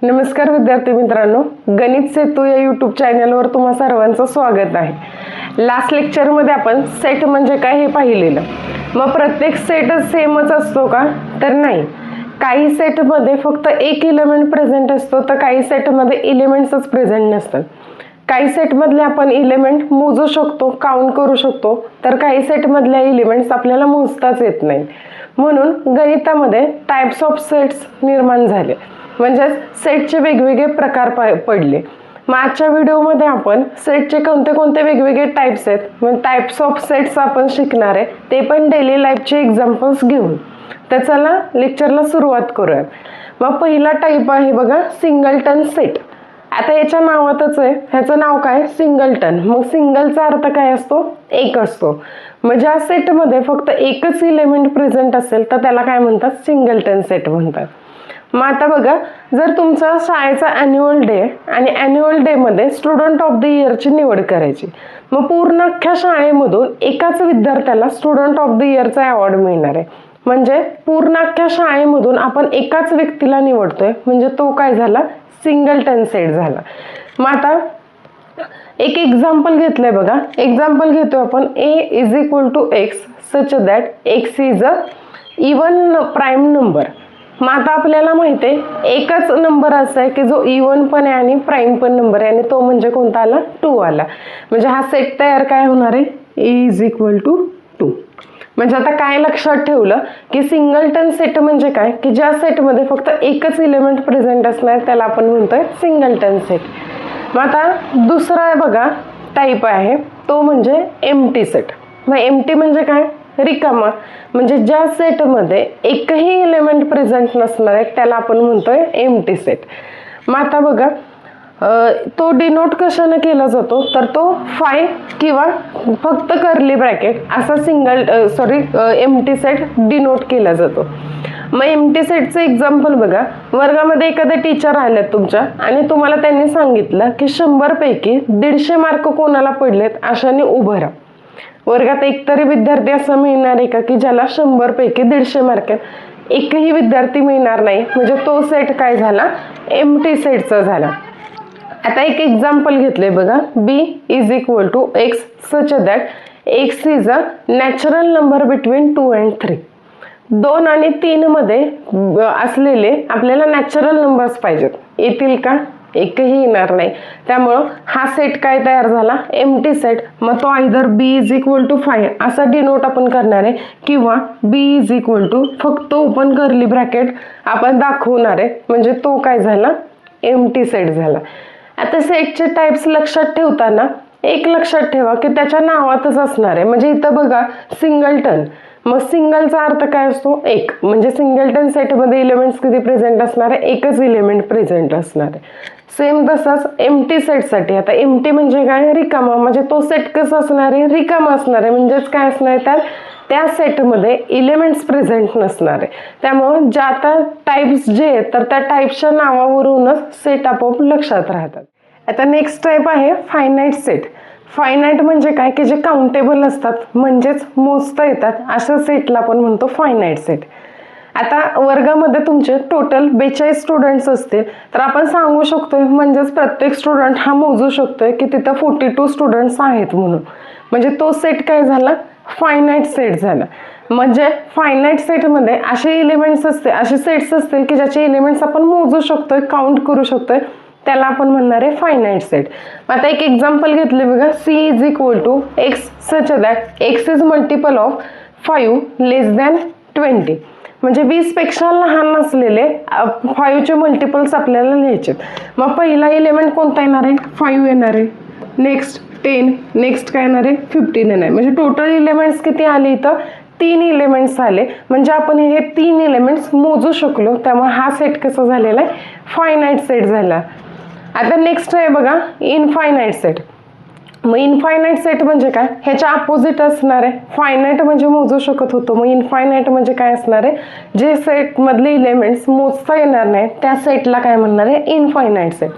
नमस्कार विद्यार्थी मित्रांनो, गणित सेतू या यूट्यूब चॅनलवर तुम्हा सर्वांचं स्वागत आहे। लास्ट लेक्चरमध्ये आपण सेट म्हणजे काय हे पाहिलेलं। मग प्रत्येक सेटच सेमच असतो का? तर नाही। काही सेटमध्ये फक्त एक एलिमेंट प्रेझेंट असतो, तर काही सेटमध्ये एलिमेंट्सच प्रेझेंट नसतात। काही सेटमधले आपण एलिमेंट मोजू शकतो, काउंट करू शकतो, तर काही सेटमधले एलिमेंट्स आपल्याला मोजताच येत नाही। म्हणून गणितामध्ये टाइप्स ऑफ सेट्स निर्माण झाले, म्हणजे सेटचे वेगवेगळे प्रकार पडले। मग आजच्या व्हिडिओमध्ये आपण सेटचे कोणते कोणते वेगवेगळे टाइप्स आहेत, म्हणजे टाइप्स ऑफ सेट्स आपण शिकणार आहे, ते पण डेली लाईफचे एक्झाम्पल्स घेऊन। तर चला लेक्चरला सुरुवात करूया। मग पहिला टाइप आहे बघा, सिंगलटन सेट। आता याच्या नावातच आहे, ह्याचं नाव काय? सिंगलटन। मग सिंगलचा अर्थ काय असतो? एक असतो। मग ज्या सेटमध्ये फक्त एकच एलिमेंट प्रेझेंट असेल तर त्याला काय म्हणतात? सिंगलटन सेट म्हणतात। मग आता बघा, जर तुमचा शाळेचा ॲन्युअल डे आणि ॲन्युअल डेमध्ये स्टुडंट ऑफ द इयरची निवड करायची, मग पूर्ण अख्ख्या शाळेमधून एकाच विद्यार्थ्याला स्टुडंट ऑफ द इयरचा अवॉर्ड मिळणार आहे। म्हणजे पूर्ण अख्ख्या शाळेमधून आपण एकाच व्यक्तीला निवडतोय, म्हणजे तो काय झाला? सिंगलटन सेट झाला। मग आता एक एक्झाम्पल घेतलंय बघा। एक्झाम्पल घेतो आपण, a is equal to x such that x is a even prime number. मग आता आपल्याला माहिती आहे एकच नंबर असा आहे की जो इवन पण आहे आणि प्राईम पण नंबर आहे, आणि तो म्हणजे कोणता आला? 2 आला। म्हणजे हा सेट तयार काय होणार आहे? a is equal to 2। म्हणजे आता काय लक्षात ठेवलं की सिंगलटन सेट म्हणजे काय? की ज्या सेटमध्ये फक्त एकच एलिमेंट प्रेझेंट असणार त्याला आपण म्हणतोय सिंगलटन सेट। मग आता दुसरा आहे बघा टाईप आहे, तो म्हणजे एम्प्टी सेट। मग एम्प्टी म्हणजे काय? रिकामा। म्हणजे ज्या सेटमध्ये एकही एलिमेंट प्रेझेंट नसणार आहे त्याला आपण म्हणतोय एम्प्टी सेट। मग आता बघा, तो डिनोट कशाने केला जातो? तर तो फाय किंवा फक्त कर्ली ब्रॅकेट असा एम्प्टी सेट डिनोट केला जातो। मग एम्प्टी सेटचं एक्झाम्पल बघा, वर्गामध्ये एखाद्या टीचर आलेत तुमच्या आणि तुम्हाला त्यांनी सांगितलं की 100 पैकी 150 मार्क कोणाला पडलेत अशाने उभं राहा। वर्गात एकतरी विद्यार्थी असं मिळणार आहे का की ज्याला 100 पैकी 150 मार्क आहेत? एकही विद्यार्थी मिळणार नाही, म्हणजे तो सेट काय झाला? एम्प्टी सेटचा झाला। आता एक एक्झाम्पल घेतले बघा, b is equal to x such that x is a natural number between 2 and 3। 2 आणि 3 मध्ये असलेले आपल्याला नॅचरल नंबर्स पाहिजेत, येतील का? एकही येणार नाही। त्यामुळं हा सेट काय तयार झाला? Empty set. मग तो either b is equal to 5 असा डिनोट आपण करणार आहे, किंवा b इज इक्वल टू फक्त ओपन कर्ली ब्रॅकेट आपण दाखवणार आहे, म्हणजे तो काय झाला? एम्प्टी सेट झाला। आता सेटचे टाइप्स लक्षात ठेवताना एक लक्षात ठेवा की त्याच्या नावातच असणार आहे। म्हणजे इथं बघा सिंगलटन, मग सिंगलचा अर्थ काय असतो? एक। म्हणजे सिंगलटन सेटमध्ये एलिमेंट्स किती प्रेझेंट असणार आहे? एकच एलिमेंट प्रेझेंट असणार आहे। सेम तसंच एम्प्टी सेटसाठी, आता एम्प्टी म्हणजे काय? रिकामा। म्हणजे तो सेट कसा असणार आहे? रिकामा असणार आहे। म्हणजेच काय असणार आहे? त्या सेटमध्ये एलिमेंट्स प्रेझेंट नसणार आहे। त्यामुळे ज्या आता टाइप्स जे आहेत तर त्या टाइप्सच्या नावावरूनच सेट आपोआप लक्षात राहतात। आता नेक्स्ट टाइप आहे फायनाईट सेट। फायनाईट म्हणजे काय? की जे काउंटेबल असतात, म्हणजेच मोजता येतात, अशा सेटला आपण म्हणतो फायनाईट सेट। आता वर्गामध्ये तुमचे टोटल 42 स्टुडंट्स असतील तर आपण सांगू शकतोय, म्हणजेच प्रत्येक स्टुडंट हा मोजू शकतोय की तिथं 42 स्टुडंट्स आहेत म्हणून, म्हणजे तो सेट काय झाला? फायनाईट सेट झाला। म्हणजे फायनाईट सेटमध्ये असे एलिमेंट्स असते, असे सेट्स असतील की ज्याचे एलिमेंट्स आपण मोजू शकतोय, काउंट करू शकतोय, त्याला आपण म्हणणार आहे फायनाईट सेट। आता एक एक्झाम्पल घेतले बघा, c is equal to x such that x is multiple of 5 less than 20। म्हणजे 20 पेक्षा लहान असलेले 5 चे मल्टिपल्स आपल्याला लिहायचे। मग पहिला एलिमेंट कोणता येणार आहे? 5 येणार आहे। नेक्स्ट 10, नेक्स्ट काय येणार आहे? 15 येणार आहे। म्हणजे टोटल एलिमेंट्स किती आले? इथं 3 एलिमेंट्स आले। म्हणजे आपण हे 3 एलिमेंट्स मोजू शकलो, त्यामुळे हा सेट कसा झालेला आहे? फायनाईट सेट झाला। आता नेक्स्ट आहे बघा इनफायनाईट सेट। मग इनफायनाईट सेट म्हणजे काय? ह्याच्या अपोजिट असणार आहे। फायनाईट म्हणजे मोजू शकत होतो, मग इनफायनाईट म्हणजे काय असणार आहे? जे सेट मधले एलिमेंट्स मोजता येणार नाही त्या सेटला काय म्हणणार आहे? Infinite set.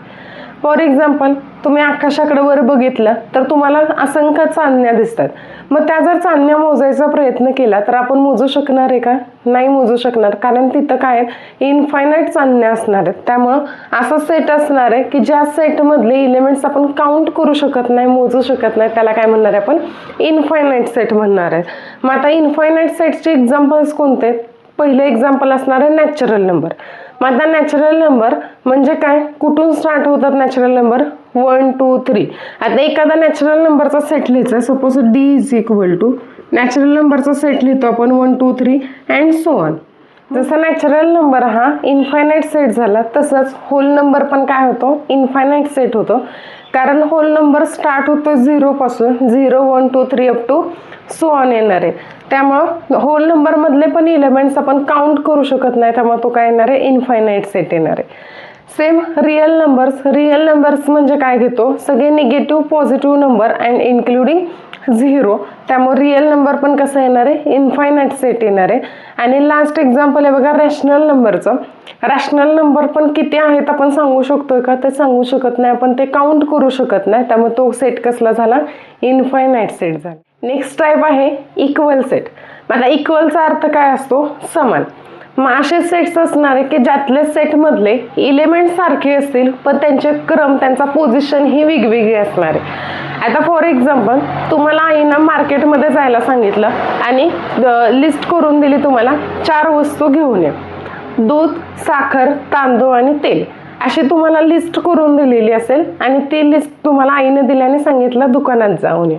फॉर एक्झाम्पल तुम्ही आकाशाकडे वर बघितलं तर तुम्हाला असंख्य चांदण्या दिसतात. मग त्या जर चांदण्या मोजायचा प्रयत्न केला तर आपण मोजू शकणार आहे का? नाही मोजू शकणार, कारण तिथं काय इनफायनाईट चांदण्या असणार आहेत. त्यामुळं असा सेट असणार आहे की ज्या सेटमधले इलेमेंट्स आपण काउंट करू शकत नाही, मोजू शकत नाही, त्याला काय म्हणणार आहे आपण? इनफायनाईट सेट म्हणणार आहे. मग आता इनफायनाईट सेटचे एक्झाम्पल्स कोणते? पहिले एक्झाम्पल असणार आहे नॅचरल नंबर. मग आता नॅचरल नंबर म्हणजे काय? कुठून स्टार्ट होतात नॅचरल नंबर? 1 2 3. आता एखादा नॅचरल नंबरचा सेट लिहायचा. Suppose D is equal to natural नंबरचा सेट लिहितो आपण 1 2 3 अँड सो ऑन. जसं नॅचरल नंबर हा इनफायनाईट सेट झाला तसंच होल नंबर पण काय होतो? इनफायनाईट सेट होतो. कारण होल नंबर स्टार्ट होतो 0 पासून, 0 1 2 3 अप टू सो ऑन येणार आहे. त्यामुळं होल नंबर मधले पण एलिमेंट्स आपण काउंट करू शकत नाही, त्यामुळे तो काय येणार आहे? इनफायनाईट सेट येणार आहे. Same real numbers. Real numbers म्हणजे काय घेतो? सगळे negative positive number and including 0. त्यामुळे रिअल नंबर पण कसं येणार आहे? इनफायनाईट सेट येणार आहे. आणि लास्ट एक्झाम्पल आहे बघा रॅशनल नंबरचं. रॅशनल नंबर पण किती आहेत आपण सांगू शकतोय का? ते सांगू शकत नाही, आपण ते काउंट करू शकत नाही. त्यामुळे तो सेट कसला झाला? इनफायनाईट सेट झाला. नेक्स्ट टाईप आहे इक्वल सेट. आता इक्वलचा अर्थ काय असतो? समान. मग असे सेट्स असणार आहे की ज्यातले सेटमधले इलेमेंट सारखे असतील पण त्यांचे क्रम, त्यांचा पोझिशन ही वेगवेगळी असणार आहे. आता फॉर एक्झाम्पल तुम्हाला आईनं मार्केटमध्ये जायला सांगितलं आणि लिस्ट करून दिली तुम्हाला 4 वस्तू घेऊन ये. दूध, साखर, तांदूळ आणि तेल अशी तुम्हाला लिस्ट करून दिलेली असेल आणि ती लिस्ट तुम्हाला आईने दिल्याने सांगितलं दुकानात जाऊन ये.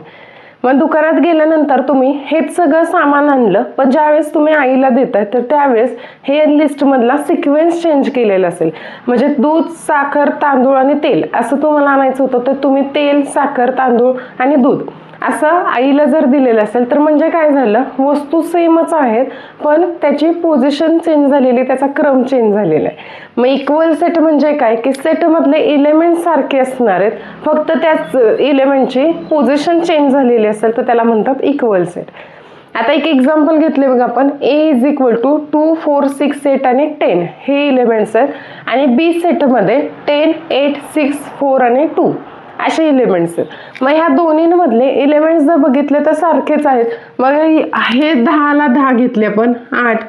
मग दुकानात गेल्यानंतर तुम्ही हेच सगळं सामान आणलं, पण ज्यावेळेस तुम्ही आईला देताय तर त्यावेळेस हे लिस्टमधला सिक्वेन्स चेंज केलेला असेल. म्हणजे दूध, साखर, तांदूळ आणि तेल असं तुम्हाला आणायचं होतं, तर तुम्ही तेल, साखर, तांदूळ आणि दूध असं आईला जर दिलेलं असेल तर म्हणजे काय झालं? वस्तू सेमच आहेत पण त्याची पोझिशन चेंज झालेली, त्याचा क्रम चेंज झालेला आहे. मग इक्वल सेट म्हणजे काय? की सेटमधले इलेमेंट सारखे असणार आहेत, फक्त त्याच इलेमेंटची पोझिशन चेंज झालेली असेल तर त्याला म्हणतात इक्वल सेट. आता एक एक्झाम्पल घेतले बघा आपण. A इज इक्वल टू 2 4 6 8 आणि 10 हे इलेमेंट्स आहेत आणि B सेटमध्ये 10 8 6 4 आणि 2 असे इलेमेंट्स आहेत. मग ह्या दोन्हींमधले इलेमेंट्स जर बघितले तर सारखेच आहेत. मग हे 10ला 10 घेतले आपण, 8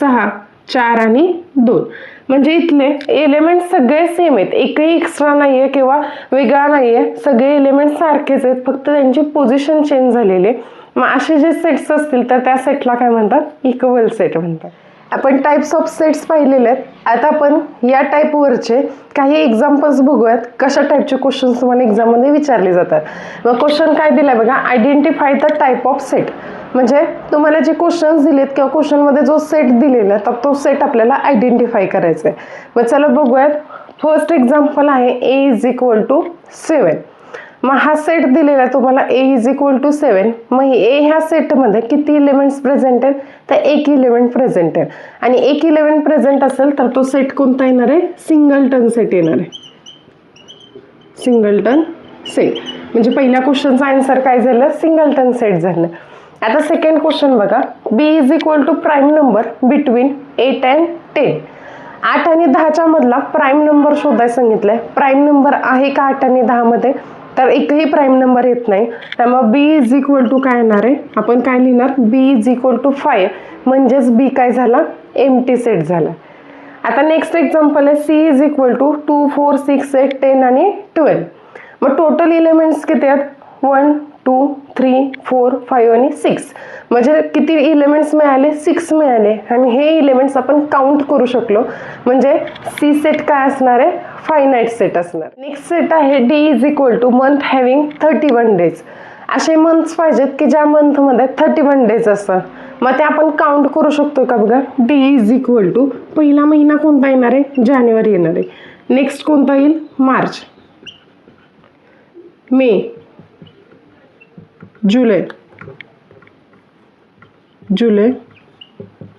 6 4 आणि 2. म्हणजे इथले एलिमेंट सगळे सेम आहेत, एकही एक्स्ट्रा नाहीये किंवा वेगळा नाहीये, सगळे एलिमेंट सारखेच आहेत, फक्त त्यांची पोझिशन चेंज झालेली आहे. मग असे जे सेट्स असतील तर त्या सेटला काय म्हणतात? इक्वल सेट म्हणतात. आपण टाइप्स ऑफ सेट्स पाहिलेले आहेत. आता आपण या टाईपवरचे काही एक्झाम्पल्स बघूयात, कशा टाईपचे क्वेश्चन्स तुम्हाला एक्झाममध्ये विचारले जातात. मग क्वेश्चन काय दिलाय बघा, identify the type of set. म्हणजे तुम्हाला जे क्वेश्चन्स दिलेत किंवा क्वेश्चनमध्ये जो सेट दिलेला तर तो सेट आपल्याला आयडेंटिफाय करायचा आहे. मग चला बघूयात. फर्स्ट एक्झाम्पल आहे A इज इक्वल टू 7. मग हा सेट दिलेला आहे तुम्हाला A इज इक्वल टू 7. मग A ह्या सेटमध्ये किती इलेमेंट्स प्रेझेंट आहेत? तर एक इलेमेंट प्रेझेंट आहे. आणि एक इलेमेंट प्रेझेंट असेल तर तो सेट कोणता येणार आहे? सिंगलटन सेट येणार आहे. सिंगलटन सेट म्हणजे पहिल्या क्वेश्चनचा आन्सर काय झालं? सिंगलटन सेट झालं. आता सेकंड क्वेश्चन बघा. B is equal to prime number between 8 and 10. 8 आणि 10च्या मधला प्राईम नंबर शोधायला सांगितलंय. प्राईम नंबर आहे का 8 आणि 10 मध्ये? तर एकही प्राईम नंबर येत नाही. त्यामुळे B इज इक्वल टू काय येणार आहे? आपण काय लिहिणार? B is equal to 5. म्हणजेच B काय झाला? एम्प्टी सेट झाला. आता नेक्स्ट एक्झाम्पल आहे C इज इक्वल टू 2 4 6 8 10 आणि 12. मग टोटल इलेमेंट्स किती आहेत? 1 2 3 4 5 आणि 6. म्हणजे किती इलेमेंट्स मिळाले? 6 मिळाले. आणि हे इलेमेंट्स आपण काउंट करू शकलो. म्हणजे C सेट काय असणार आहे? फायनाईट सेट असणार. नेक्स्ट सेट आहे D is equal two month having 31 days. असे मंथ्स पाहिजेत की ज्या मंथमध्ये 31 डेज असतात. मग ते आपण काउंट करू शकतो का बघा. D इज इक्वल टू पहिला महिना कोणता येणार आहे? जानेवारी येणार आहे. नेक्स्ट कोणता येईल? मार्च, मे, जुलै,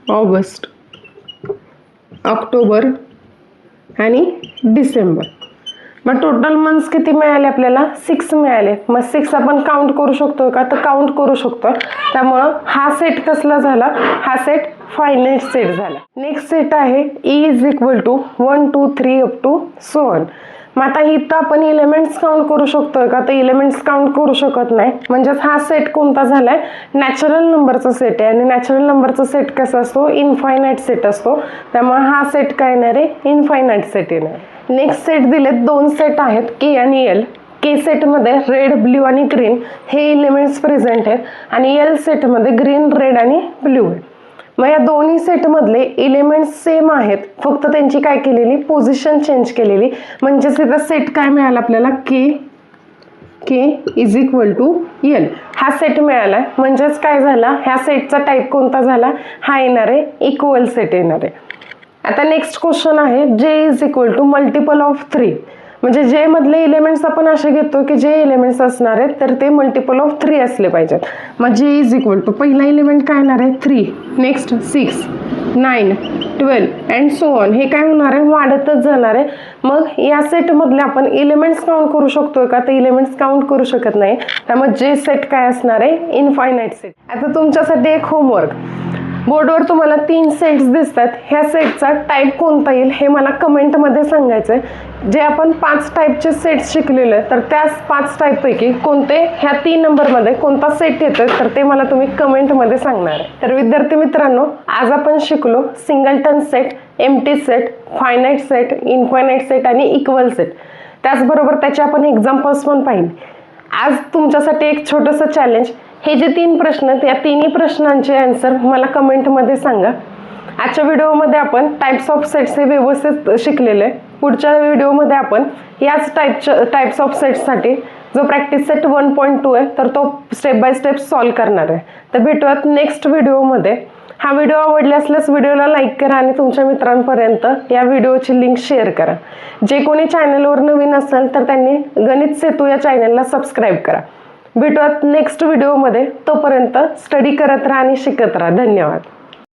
ऑगस्ट, ऑक्टोबर आणि डिसेंबर. मग टोटल मंथ्स किती मिळाले आपल्याला? 6 मिळाले. मग 6 आपण काउंट करू शकतो का? तर काउंट करू शकतो. त्यामुळं हा सेट कसला झाला? हा सेट फायनाईट सेट झाला. नेक्स्ट सेट आहे E is equal to 1 2 3 up to so on. मग आता इथं आपण एलिमेंट्स काउंट करू शकतोय का? तर एलिमेंट्स काउंट करू शकत नाही. म्हणजेच हा सेट कोणता झालाय? नॅचरल नंबरचा सेट आहे आणि नॅचरल नंबरचा सेट कसा असतो? इनफायनाईट सेट असतो. त्यामुळे हा सेट काय येणार आहे? इनफायनाईट सेट येणार. नेक्स्ट सेट दिलेत, दोन सेट आहेत के आणि एल. के सेटमध्ये रेड, ब्ल्यू आणि ग्रीन हे एलिमेंट्स प्रेझेंट आहेत आणि एल सेटमध्ये ग्रीन, रेड आणि ब्ल्यू आहे. मग या दोन्ही सेटमधले एलिमेंट्स सेम आहेत, फक्त त्यांची काय केलेली? पोझिशन चेंज केलेली. म्हणजेच इथं सेट काय मिळाला आपल्याला? के इज इक्वल टू एल हा सेट मिळाला. म्हणजेच काय झाला? ह्या सेटचा टाईप कोणता झाला? हा येणार आहे इक्वल सेट येणार आहे. आता नेक्स्ट क्वेश्चन आहे J is equal to multiple of 3. म्हणजे जे मधले एलिमेंट्स आपण असे घेतो की जे एलिमेंट्स असणार आहेत तर ते मल्टिपल ऑफ 3 असले पाहिजेत. मग जे इज इक्वल टू पहिला एलिमेंट काय येणार आहे? 3. Next 6 9 12 and so on. हे काय होणार आहे? वाढतच जाणार आहे. मग या सेटमधले आपण एलिमेंट्स काउंट करू शकतोय का? तर एलिमेंट्स काउंट करू शकत नाही. त्यामुळे जे सेट काय असणार आहे? Infinite set. आता तुमच्यासाठी एक होमवर्क. बोर्डवर तुम्हाला 3 सेट्स दिसतात. ह्या सेटचा टाईप कोणता येईल हे मला कमेंटमध्ये सांगायचं आहे. जे आपण 5 टाईपचे सेट्स शिकलेले आहेत तर त्या 5 टाईपपैकी कोणते ह्या 3 नंबरमध्ये कोणता सेट येतोय तर ते मला तुम्ही कमेंटमध्ये सांगणार आहे. तर विद्यार्थी मित्रांनो, आज आपण शिकलो singleton set, empty set, finite set, infinite set आणि इक्वल सेट. त्याचबरोबर त्याची आपण एक्झाम्पल्स पण पाहिली. आज तुमच्यासाठी एक छोटंसं चॅलेंज. हे जे 3 प्रश्न आहेत या तिन्ही प्रश्नांचे आन्सर मला कमेंटमध्ये सांगा. आजच्या व्हिडिओमध्ये आपण टाइप्स ऑफ सेट्स हे व्यवस्थित शिकलेले आहे. पुढच्या व्हिडिओमध्ये आपण याच टाइप्स ऑफ सेट्ससाठी जो प्रॅक्टिस सेट 1.2 आहे तर तो स्टेप बाय स्टेप सॉल्व करणार आहे. तर भेटूयात नेक्स्ट व्हिडिओमध्ये. हा व्हिडिओ आवडला असल्यास व्हिडिओला लाईक करा आणि तुमच्या मित्रांपर्यंत या व्हिडिओची लिंक शेअर करा. जे कोणी चॅनलवर नवीन असेल तर त्यांनी गणित सेतू या चॅनलला सबस्क्राईब करा. भेटूयात नेक्स्ट व्हिडिओमध्ये. तोपर्यंत स्टडी करत राहा आणि शिकत राहा. धन्यवाद.